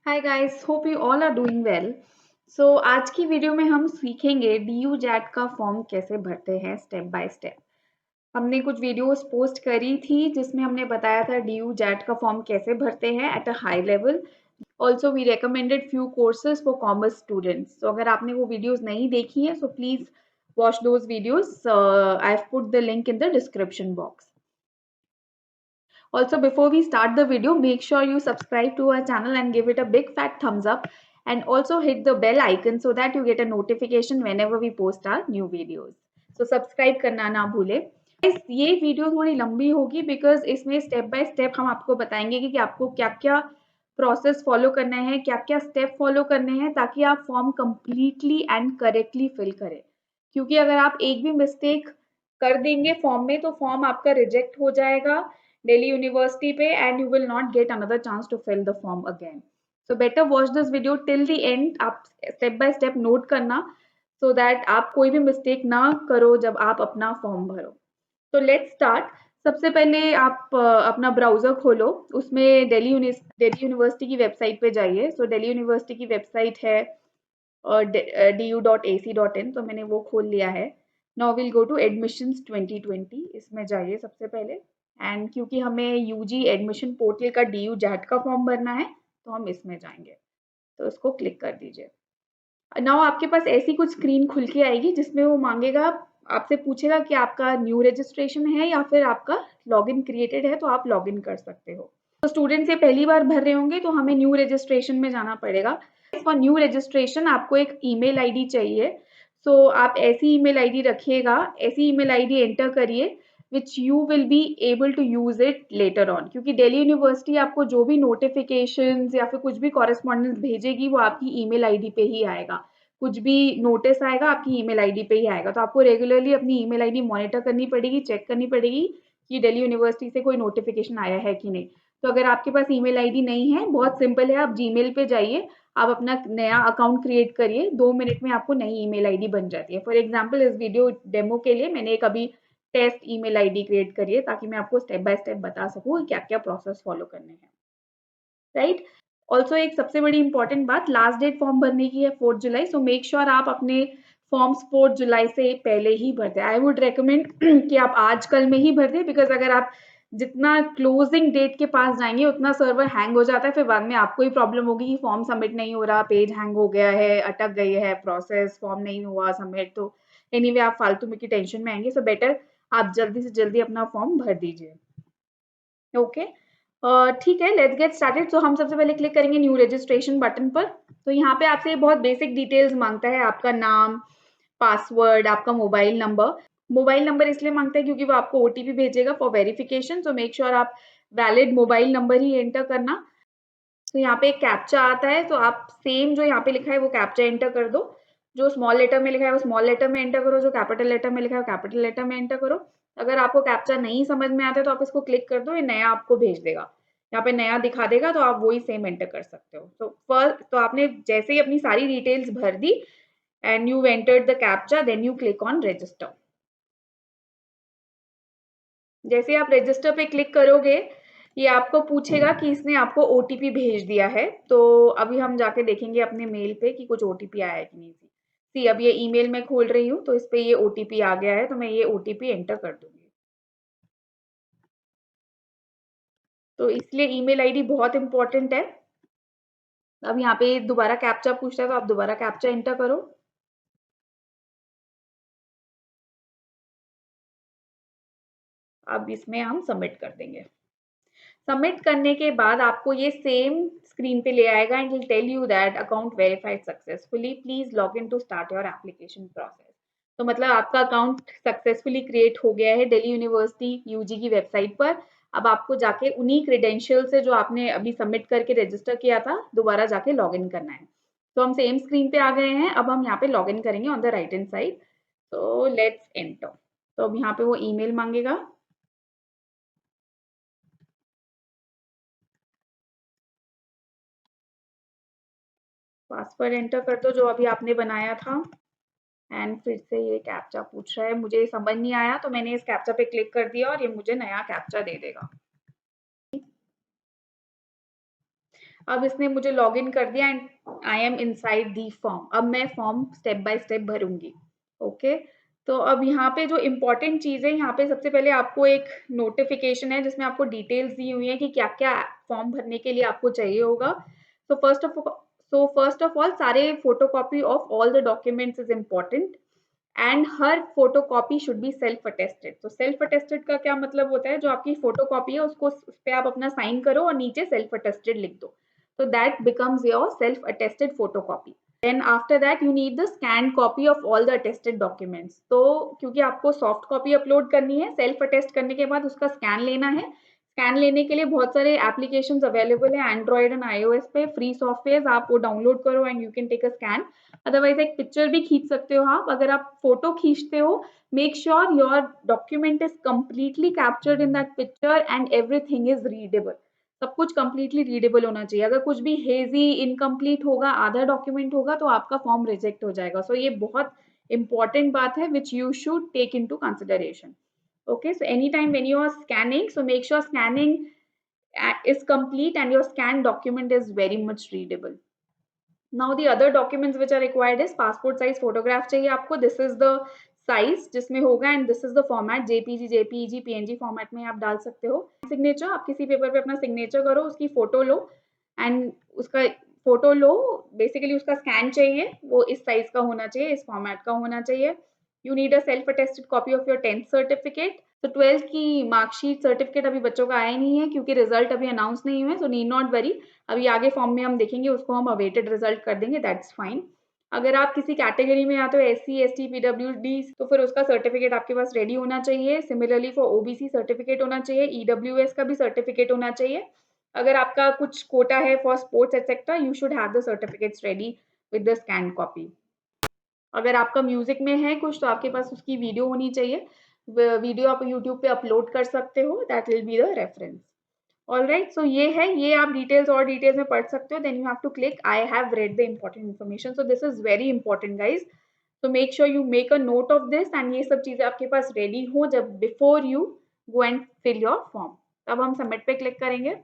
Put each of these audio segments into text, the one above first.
Hi guys, hope you all are doing well. आज की video में हम सीखेंगे डीयू जैट का फॉर्म कैसे भरते हैं स्टेप बाय स्टेप। हमने कुछ वीडियोस पोस्ट करी थी जिसमें हमने बताया था डीयू जैट का फॉर्म कैसे भरते हैं at a high level. Also we recommended few courses for commerce students. तो अगर आपने वो वीडियोस नहीं देखी है so please watch those videos. I have put the link in the description box. Also, before we start the video, make sure you subscribe to our channel and give it a big fat thumbs up, and also hit the bell icon so that you get a notification whenever we post our new videos. So subscribe करना ना भूले. Guys, ये video थोड़ी लंबी होगी because इसमें step by step हम आपको बताएंगे कि आपको क्या क्या प्रोसेस फॉलो करना है, क्या क्या स्टेप फॉलो करने हैं ताकि आप form completely and correctly fill करें. क्योंकि अगर आप एक भी मिस्टेक कर देंगे फॉर्म में तो फॉर्म आपका रिजेक्ट हो जाएगा Delhi University पे and you will not get another chance to fill the form again. So better watch this video till the end. आप step by step note करना so that आप कोई भी mistake ना करो जब आप अपना फॉर्म भरो. तो let's start. सबसे पहले आप अपना ब्राउजर खोलो, उसमें दिल्ली यूनिवर्सिटी की वेबसाइट पे जाइए. So दिल्ली यूनिवर्सिटी की वेबसाइट है du.ac.in. तो मैंने वो खोल लिया है. Now will go to admissions 2020. इसमें जाइए सबसे पहले. एंड क्योंकि हमें यूजी एडमिशन पोर्टल का डीयू जैट का फॉर्म भरना है तो हम इसमें जाएंगे. तो इसको क्लिक कर दीजिए. नाउ आपके पास ऐसी कुछ स्क्रीन खुल के आएगी जिसमें वो मांगेगा, आपसे पूछेगा कि आपका न्यू रजिस्ट्रेशन है या फिर आपका लॉगिन क्रिएटेड है तो आप लॉगिन कर सकते हो. तो स्टूडेंट्स ये पहली बार भर रहे होंगे तो हमें न्यू रजिस्ट्रेशन में जाना पड़ेगा. फॉर न्यू रजिस्ट्रेशन आपको एक ईमेल आईडी चाहिए. सो आप ऐसी ईमेल आईडी रखिएगा, ऐसी ईमेल आईडी एंटर करिए which you will be able to use it later on. क्योंकि दिल्ली यूनिवर्सिटी आपको जो भी नोटिफिकेशंस या फिर कुछ भी कॉरेस्पॉन्डेंस भेजेगी वो आपकी ईमेल आईडी पे ही आएगा. कुछ भी नोटिस आएगा आपकी ईमेल आईडी पे ही आएगा. तो आपको रेगुलरली अपनी ईमेल आईडी मॉनिटर करनी पड़ेगी, चेक करनी पड़ेगी कि दिल्ली यूनिवर्सिटी से कोई नोटिफिकेशन आया है कि नहीं. तो अगर आपके पास ईमेल आईडी नहीं है, बहुत सिंपल है, आप जीमेल पे जाइए, आप अपना नया अकाउंट क्रिएट करिए, 2 मिनट में आपको नई ईमेल आईडी बन जाती है. फॉर एग्जाम्पल इस वीडियो डेमो के लिए मैंने एक अभी टेस्ट ईमेल आईडी क्रिएट करिए ताकि मैं आपको स्टेप बाय स्टेप बता सकूं क्या क्या प्रोसेस फॉलो करने हैं. राइट. ऑल्सो एक सबसे बड़ी इंपॉर्टेंट बात, लास्ट डेट फॉर्म भरने की है 4 जुलाई. सो मेक श्योर आप अपने फॉर्म्स 4 जुलाई से पहले ही भरते हैं. आई वुड रेकमेंड कि आप आज कल में ही भर दें बिकॉज अगर आप जितना क्लोजिंग डेट के पास जाएंगे उतना सर्वर हैंग हो जाता है. फिर बाद में आपको ही प्रॉब्लम होगी कि फॉर्म सबमिट नहीं हो रहा, पेज हैंग हो गया है, अटक गई है प्रोसेस, फॉर्म नहीं हुआ सबमिट. तो एनीवे आप फालतू में की टेंशन में आएंगे. सो बेटर आप जल्दी से जल्दी अपना फॉर्म भर दीजिए. ओके. ठीक है, लेट्स गेट स्टार्टेड. तो हम सबसे पहले क्लिक करेंगे न्यू रजिस्ट्रेशन बटन पर. तो यहाँ पे आपसे बहुत बेसिक डिटेल्स मांगता है, आपका नाम, पासवर्ड, आपका मोबाइल नंबर. मोबाइल नंबर इसलिए मांगता है क्योंकि वो आपको ओटीपी भेजेगा for verification. So make sure आप वैलिड मोबाइल नंबर ही एंटर करना. तो यहाँ पे एक कैप्चा आता है, तो आप सेम जो यहाँ पे लिखा है वो कैप्चा एंटर कर दो. जो स्मॉल लेटर में लिखा है वो स्मॉल लेटर में एंटर करो, जो कैपिटल लेटर में लिखा है वो कैपिटल लेटर में एंटर करो. अगर आपको कैप्चा नहीं समझ में आता है तो आप इसको क्लिक कर दो, ये नया आपको भेज देगा. यहाँ पे नया दिखा देगा तो आप वही सेम एंटर कर सकते हो. तो फर्स्ट तो आपने जैसे ही अपनी सारी डिटेल्स भर दी and you entered the captcha, then you click on register. जैसे आप रजिस्टर पे क्लिक करोगे ये आपको पूछेगा कि इसने आपको ओटीपी भेज दिया है. तो अभी हम जाके देखेंगे अपने मेल पे कि कुछ ओटीपी आया है कि नहीं. सी अब ये ईमेल मैं खोल रही हूँ तो इस पे ये ओटीपी आ गया है, तो मैं ये ओटीपी एंटर कर दूंगी. तो इसलिए ईमेल आईडी बहुत इंपॉर्टेंट है. अब यहाँ पे दोबारा कैप्चा पूछता है तो आप दोबारा कैप्चा एंटर करो. अब इसमें हम सबमिट कर देंगे. सबमिट करने के बाद आपको ये सेम स्क्रीन पे ले आएगा and will tell you that account verified successfully, please log in to start your application process. तो मतलब आपका अकाउंट सक्सेसफुली क्रिएट हो गया है दिल्ली यूनिवर्सिटी यूजी की वेबसाइट पर. अब आपको जाके उन्हीं क्रेडेंशियल से जो आपने अभी सबमिट करके रजिस्टर किया था दोबारा जाके लॉग इन करना है. तो हम सेम स्क्रीन पे आ गए हैं. अब हम यहाँ पे लॉग इन करेंगे on the right hand side. तो लेट्स एंटर. तो अब यहाँ पे वो ईमेल मांगेगा. पासवर्ड एंटर कर दो जो अभी आपने बनाया था. एंड फिर से ये कैप्चा पूछ रहा है, मुझे समझ नहीं आया तो मैंने इस कैप्चा पे क्लिक कर दिया और ये मुझे नया कैप्चा दे देगा. अब इसने मुझे लॉगिन कर दिया and I am inside the form. अब मैं फॉर्म स्टेप बाय स्टेप भरूंगी। ओके, तो अब यहाँ पे जो इम्पोर्टेंट चीज़ है, यहाँ पे सबसे पहले आपको एक नोटिफिकेशन है जिसमें आपको डिटेल्स दी हुई है कि क्या क्या फॉर्म भरने के लिए आपको चाहिए होगा। तो फर्स्ट ऑफ ऑल सारे photocopy of all the documents is important and her photocopy should be self attested. तो सेल्फ अटेस्टेड का क्या मतलब होता है, जो आपकी फोटोकॉपी है उसको उस पे आप अपना साइन करो और नीचे सेल्फ अटेस्टेड लिख दो, तो that becomes your self attested photocopy. Then after that you need the scan copy of all the attested documents. तो क्योंकि आपको सॉफ्ट कॉपी अपलोड करनी है, सेल्फ अटेस्ट करने के बाद उसका स्कैन लेना है। स्कैन लेने के लिए बहुत सारे एप्लीकेशंस अवेलेबल है एंड्रॉइड एंड iOS पे, फ्री सॉफ्टवेयर, आप वो डाउनलोड करो and you can take a scan. Otherwise एक पिक्चर भी खींच सकते हो आप। अगर आप फोटो खींचते हो, make sure your document is completely captured in that picture and everything is readable. सब कुछ कंप्लीटली रीडेबल होना चाहिए। अगर कुछ भी हेजी, इनकम्प्लीट होगा, आधा डॉक्यूमेंट होगा, तो आपका फॉर्म रिजेक्ट हो जाएगा। सो ये बहुत इंपॉर्टेंट बात है which you should take into consideration. Okay, so anytime when you are scanning, so make sure scanning is complete and your scanned document is very much readable. Now the other documents which are required is passport size photograph चाहिए आपको। This is the size जिसमें होगा and this is the format, JPG, JPEG, PNG format में आप डाल सकते हो। Signature, आप किसी पेपर पे अपना सिग्नेचर करो, उसकी फोटो लो एंड उसका फोटो लो, बेसिकली उसका स्कैन चाहिए, वो इस साइज का होना चाहिए, इस फॉर्मेट का होना चाहिए। You need a self attested copy of your 10th certificate. तो 12th की मार्कशीट सर्टिफिकेट अभी बच्चों का आया नहीं है क्योंकि रिजल्ट अभी अनाउंस नहीं हुए, सो नीड नॉट वरी। अभी आगे फॉर्म में हम देखेंगे, उसको हम अवेटेड रिजल्ट कर देंगे, दैट्स फाइन। अगर आप किसी कैटेगरी में आते हो SC, ST, PWD, तो फिर उसका सर्टिफिकेट आपके पास रेडी होना चाहिए। सिमिलरली फॉर OBC सर्टिफिकेट होना चाहिए, EWS का भी सर्टिफिकेट होना चाहिए। अगर आपका कुछ कोटा है for sports etcetera, you should have the certificates ready with the scan copy. अगर आपका म्यूजिक में है कुछ, तो आपके पास उसकी वीडियो होनी चाहिए। वीडियो आप यूट्यूब पे अपलोड कर सकते हो, that will be the reference. Alright, so ये है, ये आप डिटेल्स और डिटेल्स में पढ़ सकते हो। Then you have to click I have read the important information. So this is very important guys, तो make sure you make a note of this and ये सब चीजें आपके पास रेडी हो जब before you go and fill your form. तब हम सबमिट पे क्लिक करेंगे।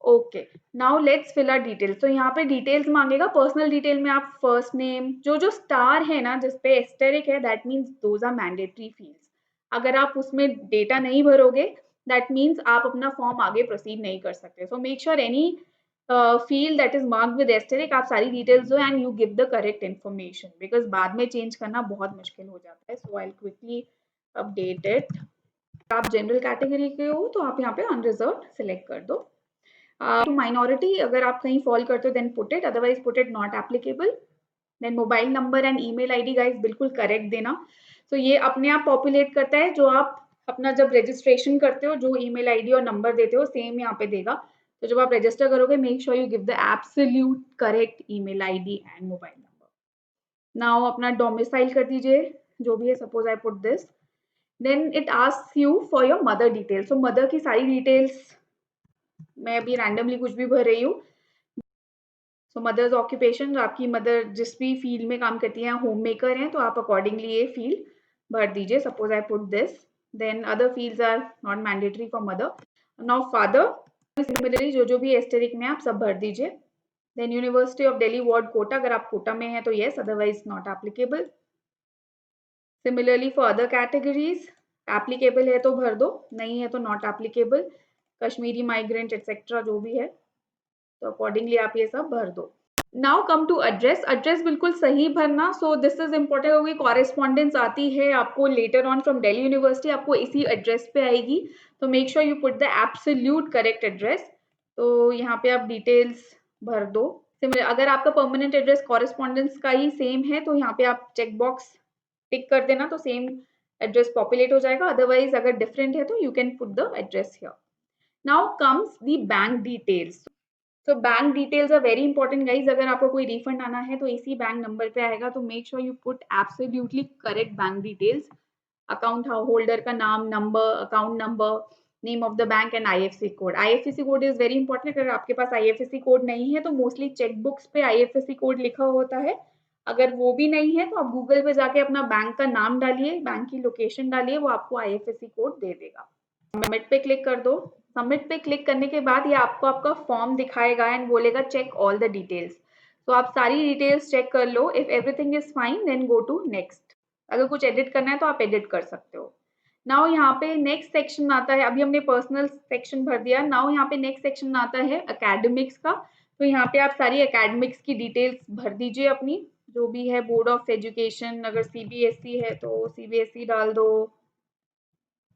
Okay, now let's fill our details. तो यहाँ पे डिटेल्स मांगेगा। पर्सनल डिटेल में आप फर्स्ट नेम, जो जो स्टार है ना जिसपे एस्टेरिक है, that means those are mandatory fields. अगर आप उसमें डेटा नहीं भरोगे, दैट मीन्स आप अपना फॉर्म आगे प्रोसीड नहीं कर सकते। So make sure any field that is marked with asterisk, आप सारी डिटेल्स दो and you give the correct information, because बाद में चेंज करना बहुत मुश्किल हो जाता है। So I will quickly update it. आप जनरल कैटेगरी के हो तो आप यहाँ पे अनरिजर्व सिलेक्ट कर दो। टू माइनॉरिटी, अगर आप कहीं फॉल करते हो then put it, otherwise put it not applicable. Then mobile number and email ID guys बिल्कुल करेक्ट देना। तो ये अपने आप पॉपुलेट करता है, जो आप अपना जब रजिस्ट्रेशन करते हो, जो ईमेल आईडी और नंबर देते हो सेम यहाँ पे देगा। तो जब आप रजिस्टर करोगे, make sure you give the absolute correct email ID and mobile number. Now अपना डोमिसाइल कर दीजिए, जो भी है, suppose I put this. Then it asks you for your mother details. So mother की सारी डिटेल्स मैं अभी रैंडमली कुछ भी भर रही हूँ। सो मदर्स ऑक्यूपेशन, आपकी मदर जिस भी फील्ड में काम करती हैं, होम मेकर हैं, तो आप अकॉर्डिंगली ये फील्ड भर दीजिए। Suppose I put this. Then other fields are not mandatory for mother. Now father, similarly जो जो भी एस्टेरिक में आप सब भर दीजिए। Then University of Delhi ward quota, अगर आप कोटा में हैं तो yes, otherwise not applicable. Similarly for other categories, applicable है तो भर दो, नहीं है तो not applicable. Kashmiri migrant etcetera जो भी है, तो अकॉर्डिंगली आप ये सब भर दो। Now come to address. Address बिल्कुल सही भरना। सो दिस इज इंपॉर्टेंट, क्योंकि कॉरेस्पॉन्डेंस आती है आपको letter on from Delhi University, आपको इसी एड्रेस पे आएगी। तो make sure you put the absolute correct address. तो यहाँ पे आप डिटेल्स भर दो। सिमिलर, अगर आपका परमानेंट एड्रेस कॉरेस्पॉन्डेंस का ही सेम है तो यहाँ पे आप चेक बॉक्स टिक कर देना, तो सेम एड्रेस पॉपुलेट हो जाएगा। अदरवाइज अगर डिफरेंट है तो you can put the address here. Now comes the bank details. तो bank details are very important guys. अगर आपको कोई रिफंड आना है तो इसी बैंक नंबर पे आएगा, तो make sure you put absolutely correct bank details. Account holder का नाम, number, account number, name of the bank and IFSC code. IFSC code is very important. अगर आपके पास IFSC कोड नहीं है तो मोस्टली चेक बुक्स पे IFSC कोड लिखा होता है। अगर वो भी नहीं है तो आप गूगल पे जाके अपना बैंक का नाम डालिए, बैंक की लोकेशन डालिए, वो आपको IFSC कोड दे देगा। सबमिट पे क्लिक कर दो। सबमिट पे क्लिक करने के बाद ये आपको आपका फॉर्म दिखाएगा एंड बोलेगा चेक ऑल द डिटेल्स। तो आप सारी डिटेल्स चेक कर लो, if everything is fine then go to next. अगर कुछ एडिट करना है तो आप एडिट कर सकते हो। नाउ यहाँ पे नेक्स्ट सेक्शन आता है, अभी हमने पर्सनल सेक्शन भर दिया। नाउ यहाँ पे नेक्स्ट सेक्शन आता है एकेडमिक्स का। तो यहाँ पे आप सारी एकेडमिक्स की डिटेल्स भर दीजिए अपनी, जो भी है बोर्ड ऑफ एजुकेशन, अगर सीबीएसई है तो सीबीएसई डाल दो।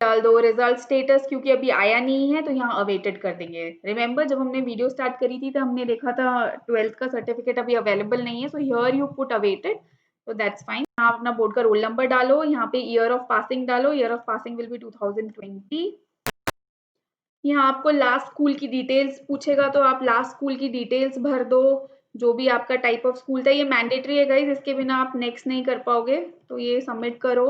रिजल्ट स्टेटस क्योंकि अभी आया नहीं है तो यहाँ अवेटेड कर देंगे। रिमेंबर जब हमने वीडियो स्टार्ट करी थी तो हमने देखा था 12th का सर्टिफिकेट अभी अवेलेबल नहीं है, so here you put awaited, तो दैट्स फाइन। यहाँ अपना बोर्ड का रोल नंबर डालो, यहाँ पे ईयर ऑफ पासिंग डालो, year of passing will be 2020। यहाँ आपको लास्ट स्कूल की डिटेल्स पूछेगा तो आप लास्ट स्कूल की डिटेल्स भर दो, जो भी आपका टाइप ऑफ स्कूल था। ये मैंडेटरी है गाइज, इसके बिना आप नेक्स्ट नहीं कर पाओगे, तो ये सबमिट करो।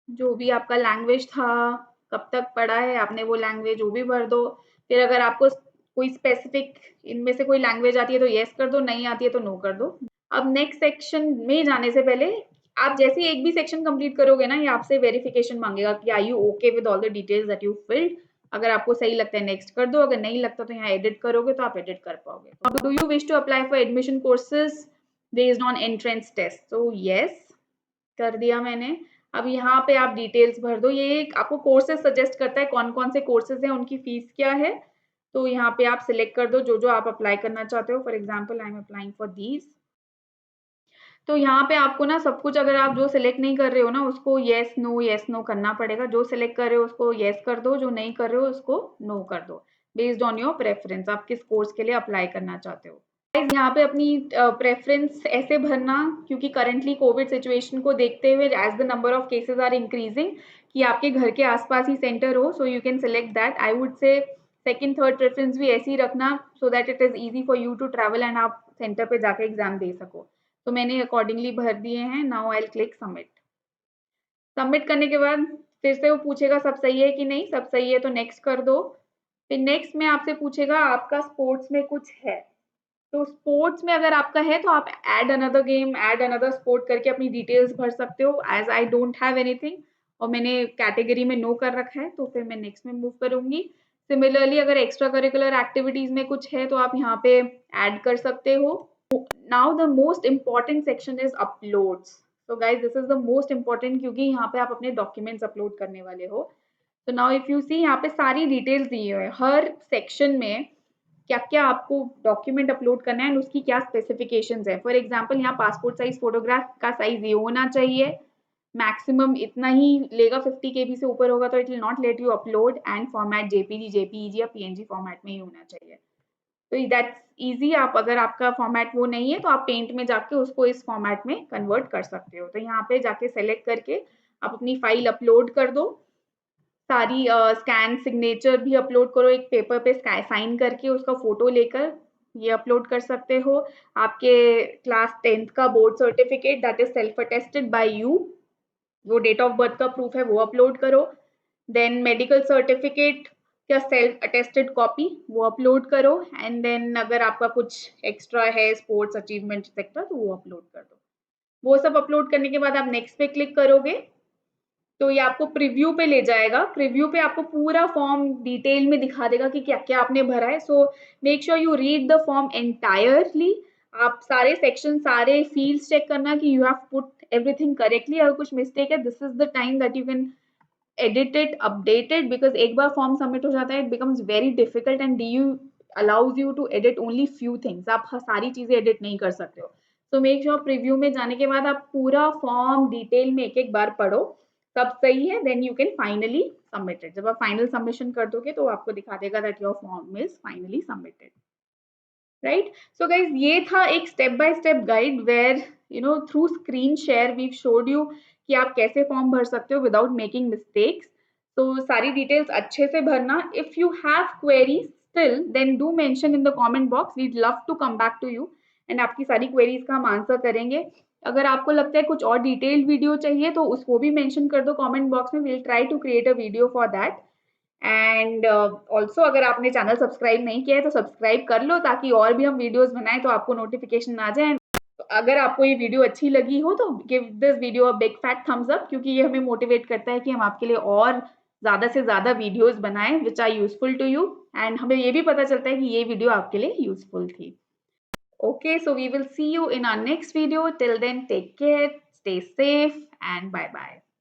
जो भी आपका लैंग्वेज था, कब तक पढ़ा है आपने वो लैंग्वेज, वो भी भर दो। फिर अगर आपको कोई स्पेसिफिक इनमें से कोई लैंग्वेज आती है तो येस कर दो, नहीं आती है तो नो कर दो। अब नेक्स्ट सेक्शन में जाने से पहले आप जैसे ही एक भी सेक्शन कंप्लीट करोगे ना, ये आपसे वेरिफिकेशन मांगेगा कि are you okay with all the details that you filled. अगर आपको सही लगता है नेक्स्ट कर दो, अगर नहीं लगता तो यहाँ एडिट करोगे तो आप एडिट कर पाओगे। Do you wish to apply for admission courses based on entrance test, तो यस कर दिया मैंने। अब यहाँ पे आप डिटेल्स भर दो। ये आपको कोर्सेज सजेस्ट करता है कौन कौन से कोर्सेज हैं, उनकी फीस क्या है। तो यहाँ पे आप सिलेक्ट कर दो जो जो आप अप्लाई करना चाहते हो। For example I am applying for these. तो यहाँ पे आपको ना सब कुछ, अगर आप जो सिलेक्ट नहीं कर रहे हो ना उसको येस नो करना पड़ेगा। जो सिलेक्ट कर रहे हो उसको येस कर दो, जो नहीं कर रहे हो उसको नो कर दो, बेस्ड ऑन योर प्रेफरेंस, आप किस कोर्स के लिए अप्लाई करना चाहते हो। यहाँ पे अपनी प्रेफरेंस ऐसे भरना, क्योंकि करंटली कोविड सिचुएशन को देखते हुए as the number of cases are increasing, कि आपके घर के आसपास ही सेंटर हो, so you can select that. I would say second third preference भी ऐसी ही रखना, so that it is easy for you to travel and आप सेंटर पे जाके एग्जाम दे सको। तो मैंने अकॉर्डिंगली भर दिए हैं। Now I will click submit. Submit करने के बाद फिर से वो पूछेगा सब सही है कि नहीं, सब सही है तो नेक्स्ट कर दो। फिर नेक्स्ट में आपसे पूछेगा आपका स्पोर्ट्स में कुछ है, तो स्पोर्ट्स में अगर आपका है तो आप add another game, add another sport करके अपनी डिटेल्स भर सकते हो। As I don't have anything और मैंने कैटेगरी में नो कर रखा है, तो फिर मैं नेक्स्ट में मूव करूंगी। सिमिलरली अगर एक्स्ट्रा करिकुलर एक्टिविटीज में कुछ है तो आप यहाँ पे ऐड कर सकते हो। Now the most important section is uploads. तो guys this is the most important, क्योंकि यहाँ पे आप अपने डॉक्यूमेंट्स अपलोड करने वाले हो। तो नाउ इफ यू सी, यहाँ पे सारी डिटेल्स दी हुई है हर सेक्शन में, क्या क्या आपको डॉक्यूमेंट अपलोड करना है एंड उसकी क्या स्पेसिफिकेशंस है। फॉर एग्जांपल यहाँ पासपोर्ट साइज फोटोग्राफ का साइज ये होना चाहिए, मैक्सिमम इतना ही लेगा, 50 KB से ऊपर होगा तो it will not let you upload, and format JPG JPEG या पीएनजी फॉर्मेट में ही होना चाहिए। तो दैट्स इजी। आप अगर आपका फॉर्मेट वो नहीं है तो आप पेंट में जाके उसको इस फॉर्मेट में कन्वर्ट कर सकते हो। तो यहाँ पे जाके सेलेक्ट करके आप अपनी फाइल अपलोड कर दो। सारी स्कैन सिग्नेचर भी अपलोड करो, एक पेपर पे साइन करके उसका फोटो लेकर ये अपलोड कर सकते हो। आपके क्लास 10th का board certificate that is self attested bye you, वो डेट ऑफ बर्थ का प्रूफ है वो अपलोड करो। देन मेडिकल सर्टिफिकेट या सेल्फ अटेस्टेड कॉपी वो अपलोड करो। एंड देन अगर आपका कुछ एक्स्ट्रा है स्पोर्ट्स अचीवमेंट एक्सेट्रा तो वो अपलोड कर दो। वो सब अपलोड करने के बाद आप नेक्स्ट पे क्लिक करोगे तो ये आपको प्रीव्यू पे ले जाएगा। प्रीव्यू पे आपको पूरा फॉर्म डिटेल में दिखा देगा कि क्या क्या आपने भरा है। So make sure you read the form entirely. आप सारे सेक्शन, सारे फील्ड्स चेक करना कि you have put everything correctly. अगर कुछ मिस्टेक है, this is the time that you can edit it, update it, because एक बार फॉर्म सबमिट हो जाता है it becomes very difficult and DU allows you to edit only few things. आप सारी चीजें एडिट नहीं कर सकते हो। सो मेक श्योर प्रीव्यू में जाने के बाद आप पूरा फॉर्म डिटेल में एक एक बार पढ़ो, सब सही है then you can finally submit it. जब आप फाइनल सबमिशन कर दोगे तो आपको दिखा देगा that your form is finally submitted, right. So guys ये था एक step by step guide where through screen share we showed you कि आप कैसे फॉर्म भर सकते हो विदाउट मेकिंग मिस्टेक्स। तो सारी डिटेल्स अच्छे से भरना। If you have queries still then do mention in the comment box, we'd love to come back to you and आपकी सारी क्वेरीज का हम आंसर करेंगे। अगर आपको लगता है कुछ और डिटेल्ड वीडियो चाहिए तो उसको भी मेंशन कर दो कमेंट बॉक्स में, we'll try to create a video for that. And also अगर आपने चैनल सब्सक्राइब नहीं किया है तो सब्सक्राइब कर लो, ताकि और भी हम वीडियोस बनाएं तो आपको नोटिफिकेशन आ जाए। तो अगर आपको ये वीडियो अच्छी लगी हो तो give this video a big fat Thums up, क्योंकि ये हमें मोटिवेट करता है कि हम आपके लिए और ज़्यादा से ज़्यादा वीडियोज़ बनाएँ which are useful to you and हमें ये भी पता चलता है कि ये वीडियो आपके लिए यूज़फुल थी। Okay, so we will see you in our next video. Till then, take care, stay safe, and bye bye.